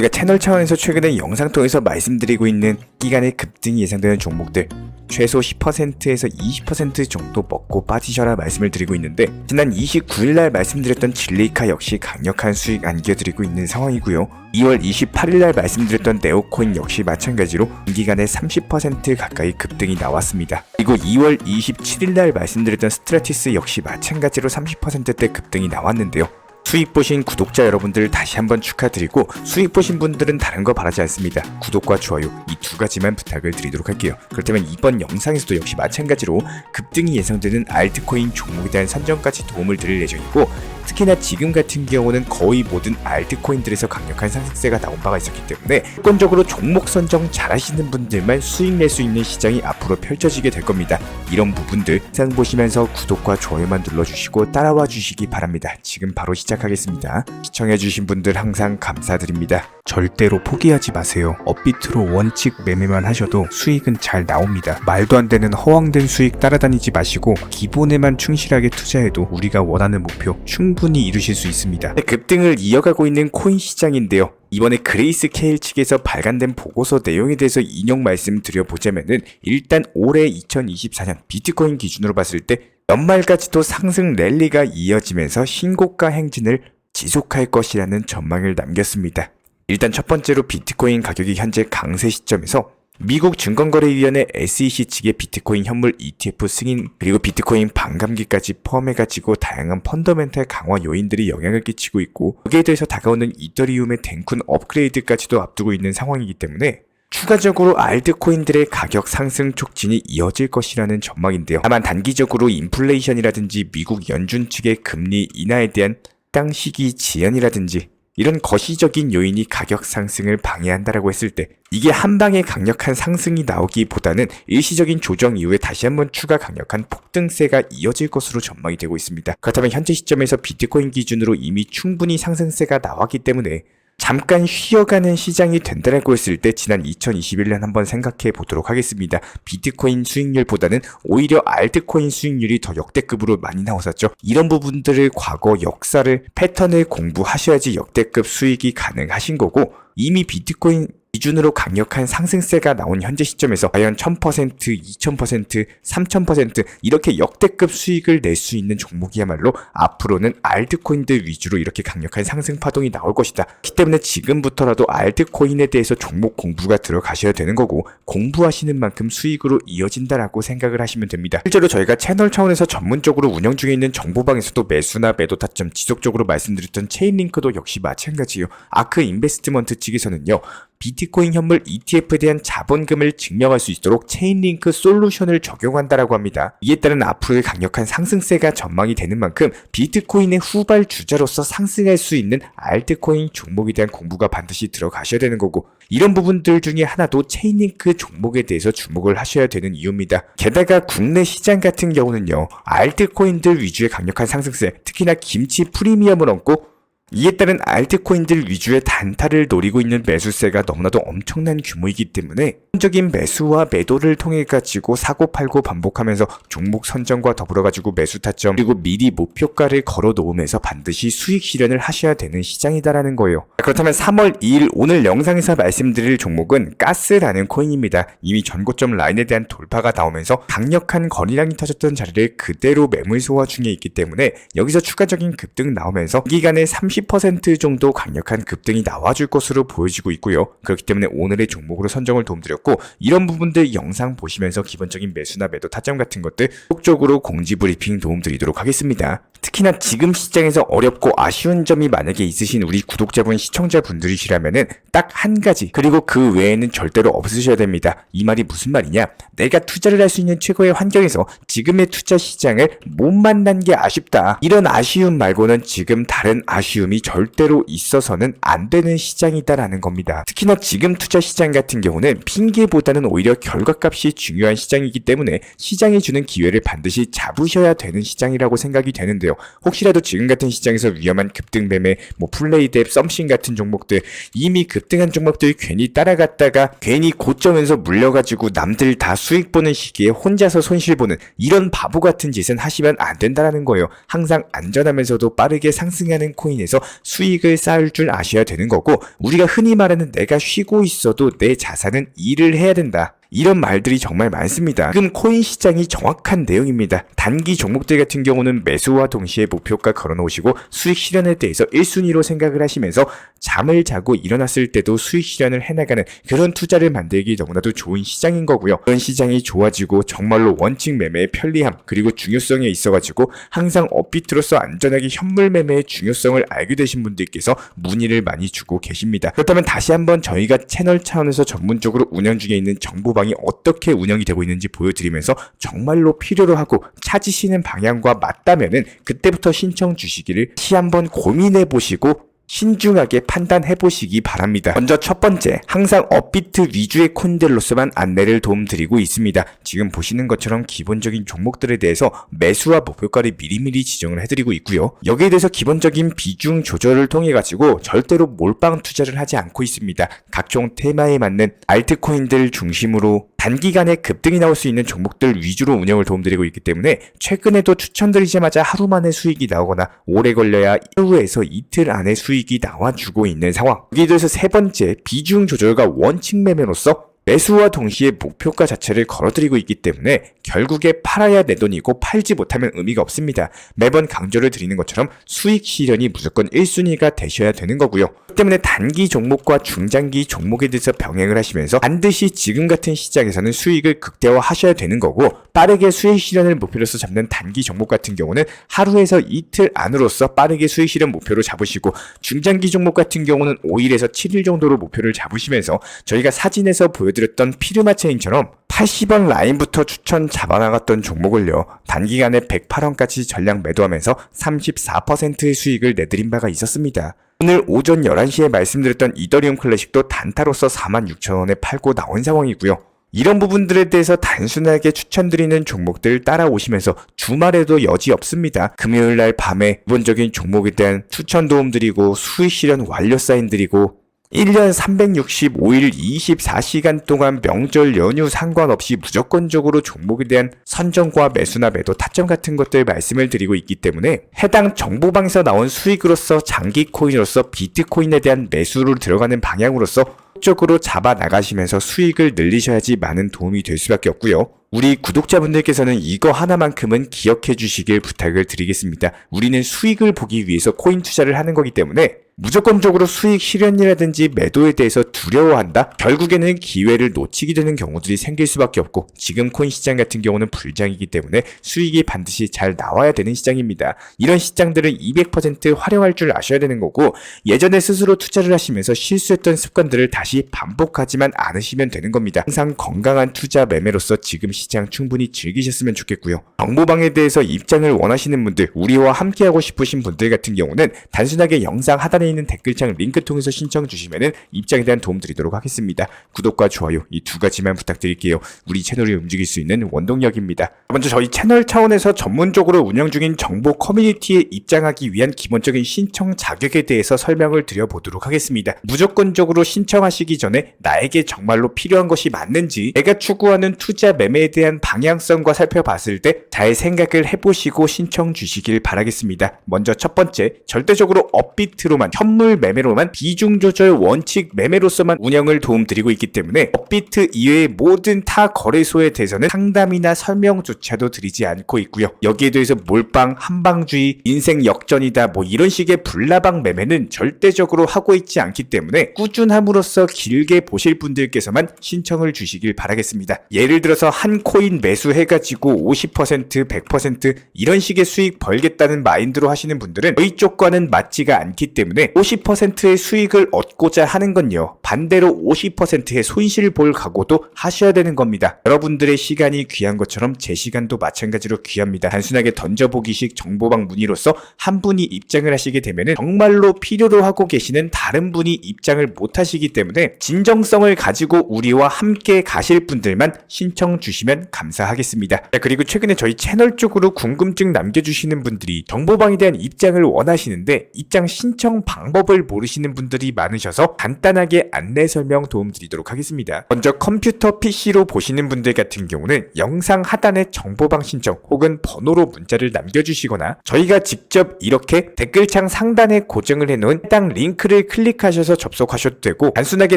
제가 채널 차원에서 최근에 영상 통해서 말씀드리고 있는 기간의 급등이 예상되는 종목들 최소 10%에서 20% 정도 먹고 빠지셔라 말씀을 드리고 있는데, 지난 29일날 말씀드렸던 진리카 역시 강력한 수익 안겨드리고 있는 상황이고요. 2월 28일날 말씀드렸던 네오코인 역시 마찬가지로 단기간에 30% 가까이 급등이 나왔습니다. 그리고 2월 27일날 말씀드렸던 스트라티스 역시 마찬가지로 30%대 급등이 나왔는데요. 수익 보신 구독자 여러분들 다시 한번 축하드리고, 수익 보신 분들은 다른 거 바라지 않습니다. 구독과 좋아요 이 두 가지만 부탁을 드리도록 할게요. 그렇다면 이번 영상에서도 역시 마찬가지로 급등이 예상되는 알트코인 종목에 대한 선정까지 도움을 드릴 예정이고, 특히나 지금 같은 경우는 거의 모든 알트코인들에서 강력한 상승세가 나온 바가 있었기 때문에 무조건적으로 종목 선정 잘하시는 분들만 수익 낼 수 있는 시장이 앞으로 펼쳐지게 될 겁니다. 이런 부분들 영상 보시면서 구독과 좋아요만 눌러주시고 따라와 주시기 바랍니다. 지금 바로 시작하겠습니다. 시청해주신 분들 항상 감사드립니다. 절대로 포기하지 마세요. 업비트로 원칙 매매만 하셔도 수익은 잘 나옵니다. 말도 안 되는 허황된 수익 따라다니지 마시고 기본에만 충실하게 투자해도 우리가 원하는 목표 충분히 이루실 수 있습니다. 급등을 이어가고 있는 코인 시장인데요. 이번에 그레이스케일 측에서 발간된 보고서 내용에 대해서 인용 말씀드려보자면은, 일단 올해 2024년 비트코인 기준으로 봤을 때 연말까지도 상승 랠리가 이어지면서 신고가 행진을 지속할 것이라는 전망을 남겼습니다. 일단 첫 번째로 비트코인 가격이 현재 강세 시점에서 미국 증권거래위원회 SEC 측의 비트코인 현물 ETF 승인, 그리고 비트코인 반감기까지 포함해가지고 다양한 펀더멘탈 강화 요인들이 영향을 끼치고 있고, 여기에 대해서 다가오는 이더리움의 덴쿤 업그레이드까지도 앞두고 있는 상황이기 때문에 추가적으로 알트코인들의 가격 상승 촉진이 이어질 것이라는 전망인데요. 다만 단기적으로 인플레이션이라든지 미국 연준 측의 금리 인하에 대한 땅 시기 지연이라든지 이런 거시적인 요인이 가격 상승을 방해한다라고 했을 때, 이게 한방에 강력한 상승이 나오기보다는 일시적인 조정 이후에 다시 한번 추가 강력한 폭등세가 이어질 것으로 전망이 되고 있습니다. 그렇다면 현재 시점에서 비트코인 기준으로 이미 충분히 상승세가 나왔기 때문에 잠깐 쉬어가는 시장이 된다라고 했을 때 지난 2021년 한번 생각해 보도록 하겠습니다. 비트코인 수익률보다는 오히려 알트코인 수익률이 더 역대급으로 많이 나왔었죠. 이런 부분들을 과거 역사를 패턴을 공부하셔야지 역대급 수익이 가능하신 거고, 이미 비트코인 기준으로 강력한 상승세가 나온 현재 시점에서 과연 1000%, 2000%, 3000% 이렇게 역대급 수익을 낼 수 있는 종목이야말로 앞으로는 알트코인들 위주로 이렇게 강력한 상승 파동이 나올 것이다. 그렇기 때문에 지금부터라도 알트코인에 대해서 종목 공부가 들어가셔야 되는 거고, 공부하시는 만큼 수익으로 이어진다라고 생각을 하시면 됩니다. 실제로 저희가 채널 차원에서 전문적으로 운영 중에 있는 정보방에서도 매수나 매도 타점 지속적으로 말씀드렸던 체인링크도 역시 마찬가지예요. 아크 인베스트먼트 측에서는요, 비트코인 현물 ETF에 대한 자본금을 증명할 수 있도록 체인링크 솔루션을 적용한다라고 합니다. 이에 따른 앞으로의 강력한 상승세가 전망이 되는 만큼 비트코인의 후발 주자로서 상승할 수 있는 알트코인 종목에 대한 공부가 반드시 들어가셔야 되는 거고, 이런 부분들 중에 하나도 체인링크 종목에 대해서 주목을 하셔야 되는 이유입니다. 게다가 국내 시장 같은 경우는요, 알트코인들 위주의 강력한 상승세, 특히나 김치 프리미엄을 얹고 이에 따른 알트코인들 위주의 단타를 노리고 있는 매수세가 너무나도 엄청난 규모이기 때문에 적인 매수와 매도를 통해 가지고 사고팔고 반복하면서 종목 선정과 더불어 가지고 매수 타점 그리고 미리 목표가를 걸어 놓으면서 반드시 수익 실현을 하셔야 되는 시장이다라는 거예요. 그렇다면 3월 2일 오늘 영상에서 말씀드릴 종목은 가스라는 코인입니다. 이미 전고점 라인에 대한 돌파가 나오면서 강력한 거래량이 터졌던 자리를 그대로 매물 소화 중에 있기 때문에 여기서 추가적인 급등 나오면서 기간에 30% 정도 강력한 급등이 나와줄 것으로 보여지고 있고요. 그렇기 때문에 오늘의 종목으로 선정을 도움드렸고, 이런 부분들 영상 보시면서 기본적인 매수나 매도 타점 같은 것들 속적으로 공지 브리핑 도움드리도록 하겠습니다. 특히나 지금 시장에서 어렵고 아쉬운 점이 만약에 있으신 우리 구독자분, 시청자분들이시라면은 딱 한 가지, 그리고 그 외에는 절대로 없으셔야 됩니다. 이 말이 무슨 말이냐? 내가 투자를 할 수 있는 최고의 환경에서 지금의 투자 시장을 못 만난 게 아쉽다. 이런 아쉬움 말고는 지금 다른 아쉬움이 절대로 있어서는 안 되는 시장이다라는 겁니다. 특히나 지금 투자 시장 같은 경우는 핑계보다는 오히려 결과값이 중요한 시장이기 때문에 시장이 주는 기회를 반드시 잡으셔야 되는 시장이라고 생각이 되는데요. 혹시라도 지금 같은 시장에서 위험한 급등 매매, 플레이뎁, 썸씽 같은 종목들, 이미 급등한 종목들 괜히 따라갔다가 괜히 고점에서 물려가지고 남들 다 수익 보는 시기에 혼자서 손실 보는 이런 바보 같은 짓은 하시면 안 된다라는 거예요. 항상 안전하면서도 빠르게 상승하는 코인에서 수익을 쌓을 줄 아셔야 되는 거고, 우리가 흔히 말하는 내가 쉬고 있어도 내 자산은 일을 해야 된다, 이런 말들이 정말 많습니다. 지금 코인 시장이 정확한 내용입니다. 단기 종목들 같은 경우는 매수와 동시에 목표가 걸어놓으시고 수익 실현에 대해서 1순위로 생각을 하시면서 잠을 자고 일어났을 때도 수익 실현을 해나가는 그런 투자를 만들기 너무나도 좋은 시장인 거고요. 그런 시장이 좋아지고 정말로 원칙 매매의 편리함 그리고 중요성에 있어가지고 항상 업비트로서 안전하게 현물 매매의 중요성을 알게 되신 분들께서 문의를 많이 주고 계십니다. 그렇다면 다시 한번 저희가 채널 차원에서 전문적으로 운영 중에 있는 정보방이 어떻게 운영이 되고 있는지 보여드리면서 정말로 필요로 하고 찾으시는 방향과 맞다면은 그때부터 신청 주시기를 다시 한번 고민해 보시고 신중하게 판단해 보시기 바랍니다. 먼저 첫 번째, 항상 업비트 위주의 코인들로서만 안내를 도움드리고 있습니다. 지금 보시는 것처럼 기본적인 종목들에 대해서 매수와 목표가를 미리미리 지정을 해드리고 있고요. 여기에 대해서 기본적인 비중 조절을 통해 가지고 절대로 몰빵 투자를 하지 않고 있습니다. 각종 테마에 맞는 알트코인들 중심으로 단기간에 급등이 나올 수 있는 종목들 위주로 운영을 도움드리고 있기 때문에 최근에도 추천드리자마자 하루 만에 수익이 나오거나 오래 걸려야 하루에서 이틀 안에 수익이 나와주고 있는 상황. 여기에 대해서 세 번째, 비중 조절과 원칙 매매로서 매수와 동시에 목표가 자체를 걸어드리고 있기 때문에 결국에 팔아야 내 돈이고 팔지 못하면 의미가 없습니다. 매번 강조를 드리는 것처럼 수익 실현이 무조건 1순위가 되셔야 되는 거고요. 그렇기 때문에 단기 종목과 중장기 종목에 대해서 병행을 하시면서 반드시 지금 같은 시장에서는 수익을 극대화하셔야 되는 거고, 빠르게 수익 실현을 목표로서 잡는 단기 종목 같은 경우는 하루에서 이틀 안으로서 빠르게 수익 실현 목표로 잡으시고, 중장기 종목 같은 경우는 5일에서 7일 정도로 목표를 잡으시면서 저희가 사진에서 보여드렸던 피르마 체인처럼 80원 라인부터 추천 잡아나갔던 종목을요, 단기간에 108원까지 전량 매도하면서 34%의 수익을 내드린 바가 있었습니다. 오늘 오전 11시에 말씀드렸던 이더리움 클래식도 단타로서 46,000원에 팔고 나온 상황이고요. 이런 부분들에 대해서 단순하게 추천드리는 종목들 따라오시면서 주말에도 여지 없습니다. 금요일날 밤에 기본적인 종목에 대한 추천 도움 드리고 수익 실현 완료 사인 드리고 1년 365일 24시간 동안 명절 연휴 상관없이 무조건적으로 종목에 대한 선정과 매수나 매도 타점 같은 것들 말씀을 드리고 있기 때문에 해당 정보방에서 나온 수익으로서 장기 코인으로서 비트코인에 대한 매수로 들어가는 방향으로서 적으로 잡아 나가시면서 수익을 늘리셔야지 많은 도움이 될 수밖에 없고요. 우리 구독자분들께서는 이거 하나만큼은 기억해 주시길 부탁을 드리겠습니다. 우리는 수익을 보기 위해서 코인 투자를 하는 거기 때문에 무조건적으로 수익 실현이라든지 매도에 대해서 두려워한다? 결국에는 기회를 놓치게 되는 경우들이 생길 수밖에 없고, 지금 코인 시장 같은 경우는 불장이기 때문에 수익이 반드시 잘 나와야 되는 시장입니다. 이런 시장들을 200% 활용할 줄 아셔야 되는 거고, 예전에 스스로 투자를 하시면서 실수했던 습관들을 다시 반복하지만 않으시면 되는 겁니다. 항상 건강한 투자 매매로서 지금 시장 충분히 즐기셨으면 좋겠고요. 정보방에 대해서 입장을 원하시는 분들, 우리와 함께하고 싶으신 분들 같은 경우는 단순하게 영상 하단에 있는 댓글창 링크 통해서 신청 주시면은 입장에 대한 도움 드리도록 하겠습니다. 구독과 좋아요 이 두 가지만 부탁드릴게요. 우리 채널을 움직일 수 있는 원동력입니다. 먼저 저희 채널 차원에서 전문적으로 운영 중인 정보 커뮤니티에 입장하기 위한 기본적인 신청 자격에 대해서 설명을 드려보도록 하겠습니다. 무조건적으로 신청하시기 전에 나에게 정말로 필요한 것이 맞는지, 내가 추구하는 투자 매매에 대한 방향성과 살펴봤을 때 잘 생각을 해보시고 신청 주시길 바라겠습니다. 먼저 첫 번째, 절대적으로 업비트로만, 현물 매매로만, 비중 조절 원칙 매매로서만 운영을 도움드리고 있기 때문에 업비트 이외의 모든 타 거래소에 대해서는 상담이나 설명조차도 드리지 않고 있고요. 여기에 대해서 몰빵, 한방주의, 인생 역전이다 뭐 이런 식의 불나방 매매는 절대적으로 하고 있지 않기 때문에 꾸준함으로써 길게 보실 분들께서만 신청을 주시길 바라겠습니다. 예를 들어서 한 코인 매수해가지고 50%, 100% 이런 식의 수익 벌겠다는 마인드로 하시는 분들은 저희 쪽과는 맞지가 않기 때문에 50%의 수익을 얻고자 하는 건요, 반대로 50%의 손실을 볼 각오도 하셔야 되는 겁니다. 여러분들의 시간이 귀한 것처럼 제 시간도 마찬가지로 귀합니다. 단순하게 던져보기식 정보방 문의로서 한 분이 입장을 하시게 되면은 정말로 필요로 하고 계시는 다른 분이 입장을 못 하시기 때문에 진정성을 가지고 우리와 함께 가실 분들만 신청 주시면 감사하겠습니다. 자, 그리고 최근에 저희 채널 쪽으로 궁금증 남겨주시는 분들이 정보방에 대한 입장을 원하시는데 입장 신청 방법을 모르시는 분들이 많으셔서 간단하게 안내 설명 도움드리도록 하겠습니다. 먼저 컴퓨터 PC로 보시는 분들 같은 경우는 영상 하단에 정보방 신청 혹은 번호로 문자를 남겨주시거나 저희가 직접 이렇게 댓글창 상단에 고정을 해놓은 해당 링크를 클릭하셔서 접속하셔도 되고, 단순하게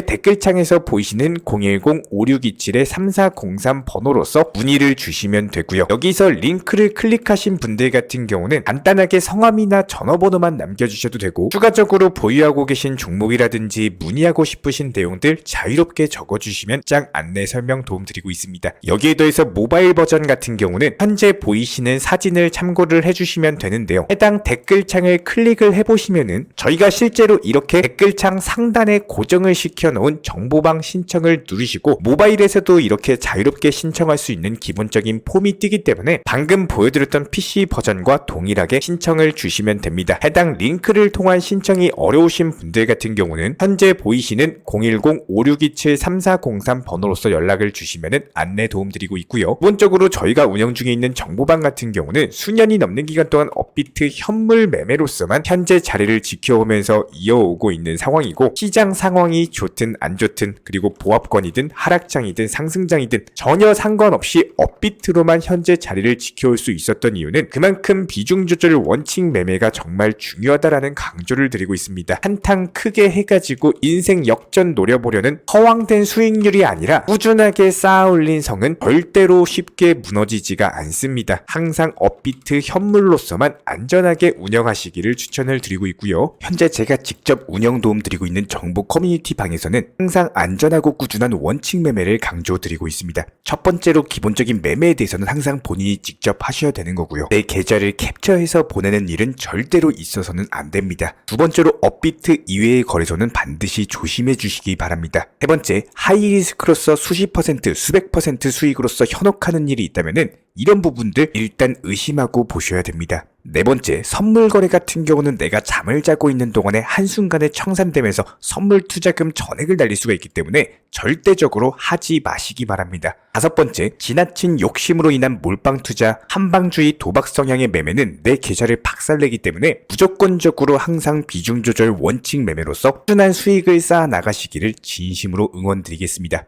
댓글창에서 보이시는 010-5627-3403 번호로서 문의를 주시면 되고요. 여기서 링크를 클릭하신 분들 같은 경우는 간단하게 성함이나 전화번호만 남겨주셔도 되고, 추가적으로 보유하고 계신 종목이라든지 문의하고 싶으신 내용들 자유롭게 적어주시면 짝 안내 설명 도움드리고 있습니다. 여기에 더해서 모바일 버전 같은 경우는 현재 보이시는 사진을 참고를 해주시면 되는데요. 해당 댓글창을 클릭을 해보시면은 저희가 실제로 이렇게 댓글창 상단에 고정을 시켜놓은 정보방 신청을 누르시고 모바일에서도 이렇게 자유롭게 신청할 수 있는 기본적인 폼이 뜨기 때문에 방금 보여드렸던 PC 버전과 동일하게 신청을 주시면 됩니다. 해당 링크를 통한 신청이 어려우신 분들 같은 경우는 현재 보이시는 010-5627-3403 번호로서 연락을 주시면 안내 도움드리고 있고요. 기본적으로 저희가 운영 중에 있는 정보방 같은 경우는 수년이 넘는 기간 동안 업비트 현물 매매로서만 현재 자리를 지켜오면서 이어오고 있는 상황이고, 시장 상황이 좋든 안 좋든 그리고 보합권이든 하락장이든 상승장이든 전혀 상관없이 업비트로만 현재 자리를 지켜올 수 있었던 이유는 그만큼 비중 조절 원칙 매매가 정말 중요하다라는 강조를 드리고 있습니다. 한탕 크게 해가지고 인생 역전 노려보려는 허황된 수익률이 아니라 꾸준하게 쌓아올린 성은 절대로 쉽게 무너지지가 않습니다. 항상 업비트 현물로서만 안전하게 운영하시기를 추천을 드리고 있고요. 현재 제가 직접 운영 도움드리고 있는 정보 커뮤니티 방에서는 항상 안전하고 꾸준한 원칙 매매를 강조드리고 있습니다. 첫 번째로 기본적인 매매에 대해서는 항상 본인이 직접 하셔야 되는 거고요. 내 계좌를 캡처해서 보내는 일은 절대로 있어서는 안 됩니다. 두 번째로 업비트 이외의 거래소는 반드시 조심해 주시기 바랍니다. 세 번째, 하이리스크로서 수십 퍼센트, 수백 퍼센트 수익으로서 현혹하는 일이 있다면은 이런 부분들 일단 의심하고 보셔야 됩니다. 네 번째, 선물 거래 같은 경우는 내가 잠을 자고 있는 동안에 한순간에 청산되면서 선물 투자금 전액을 날릴 수가 있기 때문에 절대적으로 하지 마시기 바랍니다. 다섯 번째, 지나친 욕심으로 인한 몰빵 투자, 한방주의 도박 성향의 매매는 내 계좌를 박살내기 때문에 무조건적으로 항상 비중 조절 원칙 매매로서 꾸준한 수익을 쌓아 나가시기를 진심으로 응원드리겠습니다.